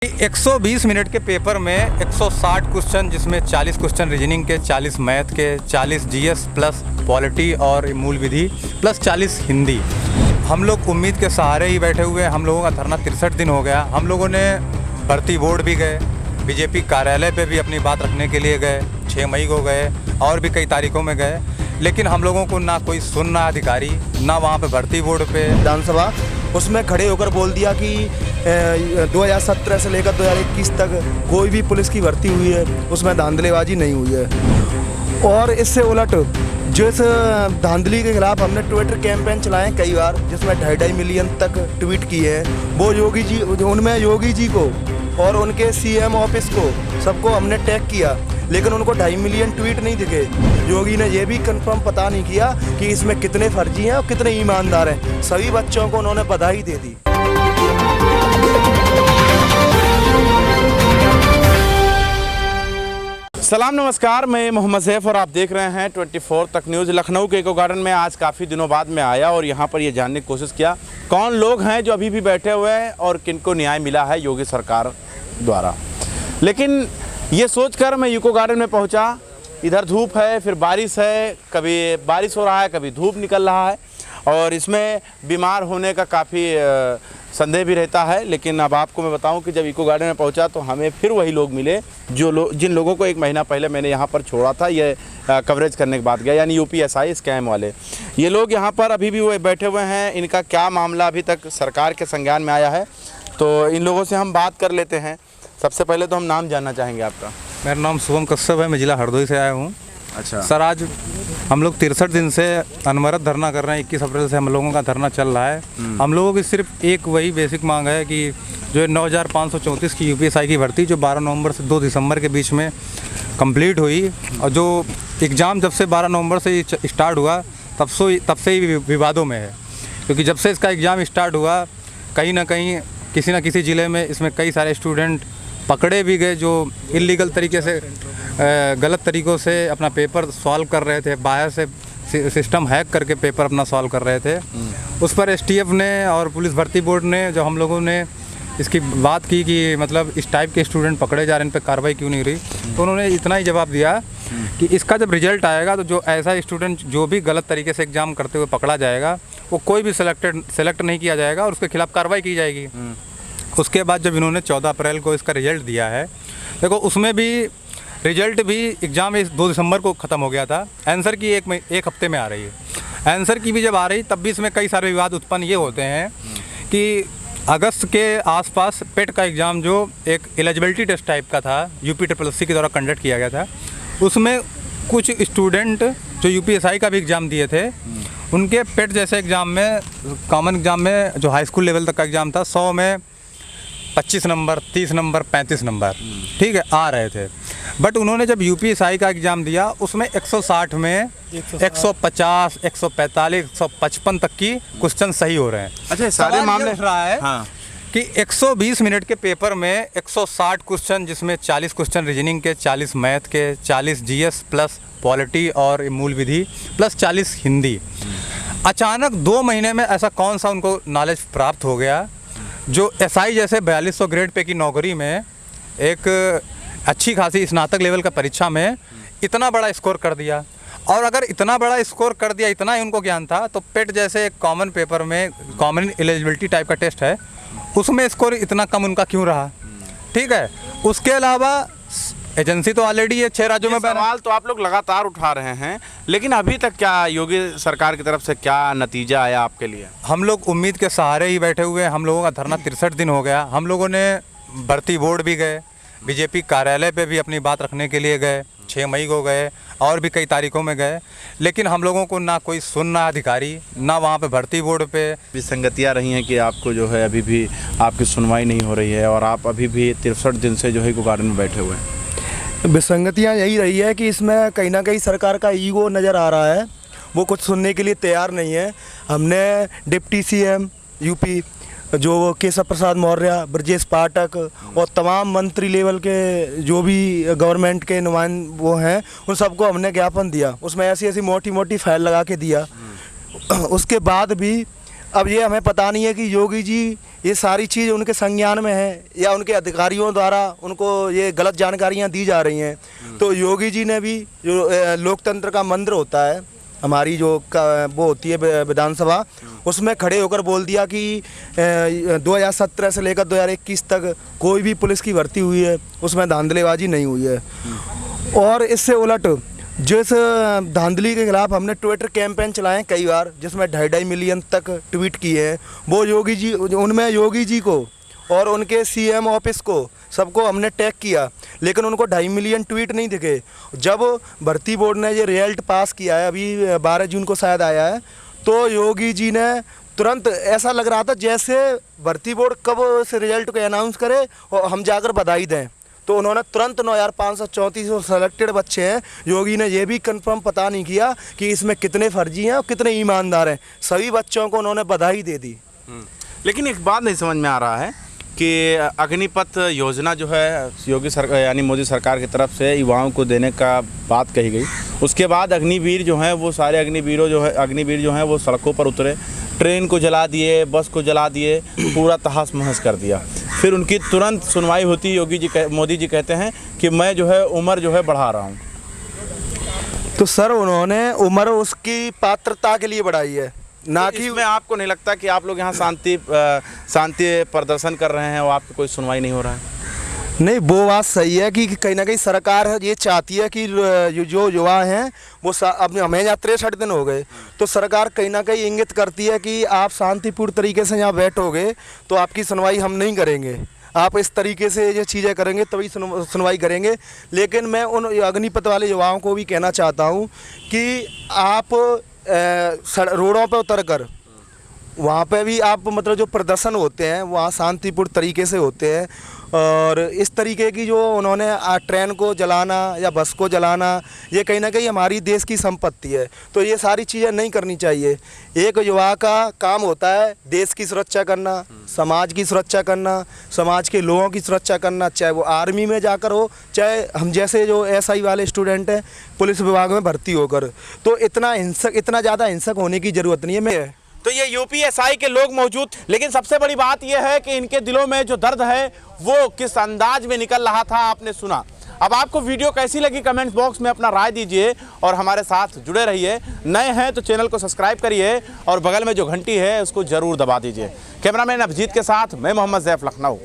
120 minute के paper में 160 question, जिसमें 40 क्वेश्चन रीजनिंग के, 40 मैथ के, 40 जीएस प्लस पॉलिटी और मूल विधि प्लस 40 हिंदी। हम लोग उम्मीद के सहारे ही बैठे हुए हैं। हम लोगों का धरना 63 दिन हो गया। हम लोगों ने भर्ती बोर्ड भी गए, बीजेपी कार्यालय पे भी अपनी बात रखने के लिए गए, 6 मई को गए और भी कई तारीखों में गए, लेकिन हम लोगों को ना कोई सुनना अधिकारी, ना वहाँ पे भर्ती बोर्ड पे विधानसभा उसमें खड़े होकर बोल दिया कि 2017 से लेकर 2021 तक कोई भी पुलिस की भर्ती हुई है उसमें धांधलीबाजी नहीं हुई है। और इससे उलट जिस धांधली के खिलाफ हमने ट्विटर कैंपेन चलाए कई बार, जिसमें 2.5 मिलियन तक ट्वीट किए हैं, वो योगी जी, उनमें योगी जी को और उनके सीएम ऑफिस को सबको हमने टैग किया, लेकिन उनको 2.5 मिलियन ट्वीट नहीं दिखे। योगी ने ये भी कंफर्म पता नहीं किया कि इसमें कितने फर्जी हैं और कितने ईमानदार हैं। सभी बच्चों को उन्होंने बधाई दे दी। सलाम नमस्कार, मैं मोहम्मद सैफ और आप देख रहे हैं 24 तक न्यूज़। लखनऊ के इको गार्डन में आज काफ़ी दिनों बाद मैं आया और यहाँ पर ये जानने की कोशिश किया कौन लोग हैं जो अभी भी बैठे हुए हैं और किनको न्याय मिला है योगी सरकार द्वारा। लेकिन ये सोचकर मैं इको गार्डन में पहुँचा, इधर धूप है, फिर बारिश है, कभी बारिश हो रहा है, कभी धूप निकल रहा है और इसमें बीमार होने का काफ़ी संदेह भी रहता है। लेकिन अब आपको मैं बताऊं कि जब इको गार्डन में पहुंचा तो हमें फिर वही लोग मिले जिन लोगों को 1 महीना पहले मैंने यहां पर छोड़ा था, ये कवरेज करने के बाद गया, यानी यूपीएसआई स्कैम वाले। ये लोग यहां पर अभी भी वो बैठे हुए हैं। इनका क्या मामला अभी तक सरकार के संज्ञान में आया है, तो इन लोगों से हम बात कर लेते हैं। सबसे पहले तो हम नाम जानना चाहेंगे आपका। मेरा नाम शुभम कश्यप है, मैं जिला हरदोई से आया हूँ। अच्छा सर, आज हम लोग 63 दिन से अनवरत धरना कर रहे हैं। 21 अप्रैल से हम लोगों का धरना चल रहा है। हम लोगों की सिर्फ एक वही बेसिक मांग है कि जो 9534 की यूपीएसआई की भर्ती जो 12 नवंबर से 2 दिसंबर के बीच में कंप्लीट हुई, और जो एग्ज़ाम जब से 12 नवंबर से स्टार्ट हुआ तब से ही विवादों में है, क्योंकि जब से इसका एग्ज़ाम स्टार्ट हुआ कहीं ना कहीं किसी न किसी ज़िले में इसमें कई सारे स्टूडेंट पकड़े भी गए जो इलीगल तरीके से, गलत तरीक़ों से अपना पेपर सॉल्व कर रहे थे, बाहर से सिस्टम हैक करके पेपर अपना सॉल्व कर रहे थे। उस पर एसटीएफ ने और पुलिस भर्ती बोर्ड ने, जो हम लोगों ने इसकी बात की कि मतलब इस टाइप के स्टूडेंट पकड़े जा रहे हैं, इन पर कार्रवाई क्यों नहीं रही, तो उन्होंने इतना ही जवाब दिया कि इसका जब रिजल्ट आएगा तो जो ऐसा स्टूडेंट जो भी गलत तरीके से एग्ज़ाम करते हुए पकड़ा जाएगा वो कोई भी सेलेक्ट नहीं किया जाएगा और उसके खिलाफ़ कार्रवाई की जाएगी। उसके बाद जब इन्होंने 14 अप्रैल को इसका रिजल्ट दिया है, देखो उसमें भी रिजल्ट भी एग्ज़ाम 2 दिसंबर को ख़त्म हो गया था। आंसर की एक हफ्ते में आ रही है। आंसर की भी जब आ रही तब भी इसमें कई सारे विवाद उत्पन्न ये होते हैं कि अगस्त के आसपास पेट का एग्ज़ाम जो एक एलिजिबिलिटी टेस्ट टाइप का था, यूपीएससी के द्वारा कंडक्ट किया गया था, उसमें कुछ स्टूडेंट जो यूपीएसआई का भी एग्ज़ाम दिए थे, उनके पेट जैसे एग्ज़ाम में, कॉमन एग्ज़ाम में जो हाई स्कूल लेवल तक का एग्ज़ाम था, 100 में 25 नंबर, 30 नंबर, 35 नंबर, ठीक है, आ रहे थे। बट उन्होंने जब यूपीएसआई का एग्ज़ाम दिया उसमें 160 में 150, 145, 155 तक की क्वेश्चन सही हो रहे हैं। अच्छा, सारे मामले रहा है हाँ। कि 120 मिनट के पेपर में 160 क्वेश्चन, जिसमें 40 क्वेश्चन रीजनिंग के, 40 मैथ के, 40 जीएस प्लस पॉलिटी और मूल विधि प्लस 40 हिंदी। अचानक 2 महीने में ऐसा कौन सा उनको नॉलेज प्राप्त हो गया जो एसआई जैसे 4200 ग्रेड पे की नौकरी में एक अच्छी खासी स्नातक लेवल का परीक्षा में इतना बड़ा स्कोर कर दिया। और अगर इतना बड़ा स्कोर कर दिया, इतना ही उनको ज्ञान था, तो पेट जैसे एक कॉमन पेपर में, कॉमन एलिजिबिलिटी टाइप का टेस्ट है, उसमें स्कोर इतना कम उनका क्यों रहा? ठीक है। उसके अलावा एजेंसी तो ऑलरेडी है 6 राज्यों में। सवाल तो आप लोग लगातार उठा रहे हैं, लेकिन अभी तक क्या योगी सरकार की तरफ से क्या नतीजा आया आपके लिए? हम लोग उम्मीद के सहारे ही बैठे हुए हैं। हम लोगों का धरना 63 दिन हो गया। हम लोगों ने भर्ती बोर्ड भी गए, बीजेपी कार्यालय पे भी अपनी बात रखने के लिए गए, 6 मई को गए और भी कई तारीखों में गए, लेकिन हम लोगों को ना कोई सुनना अधिकारी, ना वहाँ पे भर्ती बोर्ड पे। विसंगतियाँ रही हैं कि आपको जो है अभी भी आपकी सुनवाई नहीं हो रही है और आप अभी भी 63 दिन से जो है इको गार्डन में बैठे हुए हैं। विसंगतियाँ यही रही है कि इसमें कहीं ना कहीं सरकार का ईगो नज़र आ रहा है, वो कुछ सुनने के लिए तैयार नहीं है। हमने डिप्टी सीएम यूपी जो केशव प्रसाद मौर्य, ब्रजेश पाठक और तमाम मंत्री लेवल के जो भी गवर्नमेंट के नुमाइंद वो हैं, उन सबको हमने ज्ञापन दिया। उसमें ऐसी ऐसी मोटी मोटी फाइल लगा के दिया। उसके बाद भी अब ये हमें पता नहीं है कि योगी जी ये सारी चीज़ उनके संज्ञान में है या उनके अधिकारियों द्वारा उनको ये गलत जानकारियां दी जा रही हैं। तो योगी जी ने भी जो लोकतंत्र का मंत्र होता है, हमारी जो वो होती है विधानसभा, उसमें खड़े होकर बोल दिया कि 2017 से लेकर 2021 तक कोई भी पुलिस की भर्ती हुई है उसमें धांधलीबाजी नहीं हुई है। और इससे उलट जिस धांधली के खिलाफ हमने ट्विटर कैंपेन चलाए कई बार, जिसमें 2.5 मिलियन तक ट्वीट किए हैं, वो योगी जी, उनमें योगी जी को और उनके सीएम ऑफिस को सबको हमने टैग किया, लेकिन उनको 2.5 मिलियन ट्वीट नहीं दिखे। जब भर्ती बोर्ड ने ये रिजल्ट पास किया है, अभी 12 जून को शायद आया है, तो योगी जी ने तुरंत, ऐसा लग रहा था जैसे भर्ती बोर्ड कब उस रिजल्ट को अनाउंस करे और हम जाकर बधाई दें, तो उन्होंने तुरंत 9,534 सेलेक्टेड बच्चे हैं। योगी ने ये भी कंफर्म पता नहीं किया कि इसमें कितने फर्जी हैं और कितने ईमानदार हैं, सभी बच्चों को उन्होंने बधाई दे दी। लेकिन एक बात नहीं समझ में आ रहा है कि अग्निपथ योजना जो है योगी सरकार यानी मोदी सरकार की तरफ से युवाओं को देने का बात कही गई, उसके बाद अग्निवीर जो हैं वो सारे अग्निवीर जो हैं वो सड़कों पर उतरे, ट्रेन को जला दिए, बस को जला दिए, पूरा तहस महस कर दिया। फिर उनकी तुरंत सुनवाई होती, मोदी जी कहते हैं कि मैं जो है उम्र जो है बढ़ा रहा हूँ। तो सर उन्होंने उम्र उसकी पात्रता के लिए बढ़ाई है, ना कि इसमें आपको नहीं लगता कि आप लोग यहाँ शांति प्रदर्शन कर रहे हैं और आपकी कोई सुनवाई नहीं हो रहा है? नहीं, वो बात सही है कि कहीं ना कहीं सरकार ये चाहती है कि जो युवा हैं वो अब हमें यहाँ 63 दिन हो गए, तो सरकार कहीं ना कहीं इंगित करती है कि आप शांतिपूर्ण तरीके से यहाँ बैठोगे तो आपकी सुनवाई हम नहीं करेंगे, आप इस तरीके से ये चीज़ें करेंगे तभी सुनवाई करेंगे। लेकिन मैं उन अग्निपथ वाले युवाओं को भी कहना चाहता हूँ कि आप रोडों पर उतर कर वहाँ पे भी आप मतलब जो प्रदर्शन होते हैं वहाँ शांतिपूर्ण तरीके से होते हैं, और इस तरीके की जो उन्होंने ट्रेन को जलाना या बस को जलाना, ये कहीं ना कहीं हमारी देश की संपत्ति है, तो ये सारी चीज़ें नहीं करनी चाहिए। एक युवा का काम होता है देश की सुरक्षा करना, समाज की सुरक्षा करना, समाज के लोगों की सुरक्षा करना, चाहे वो आर्मी में जाकर हो, चाहे हम जैसे जो SI वाले स्टूडेंट हैं पुलिस विभाग में भर्ती होकर। तो इतना ज़्यादा हिंसक होने की ज़रूरत नहीं है। तो ये UPSI के लोग मौजूद, लेकिन सबसे बड़ी बात यह है कि इनके दिलों में जो दर्द है वो किस अंदाज में निकल रहा था आपने सुना। अब आपको वीडियो कैसी लगी कमेंट बॉक्स में अपना राय दीजिए और हमारे साथ जुड़े रहिए। नए हैं तो चैनल को सब्सक्राइब करिए और बगल में जो घंटी है उसको जरूर दबा दीजिए। कैमरामैन अभिजीत के साथ मैं मोहम्मद ज़ैफ, लखनऊ।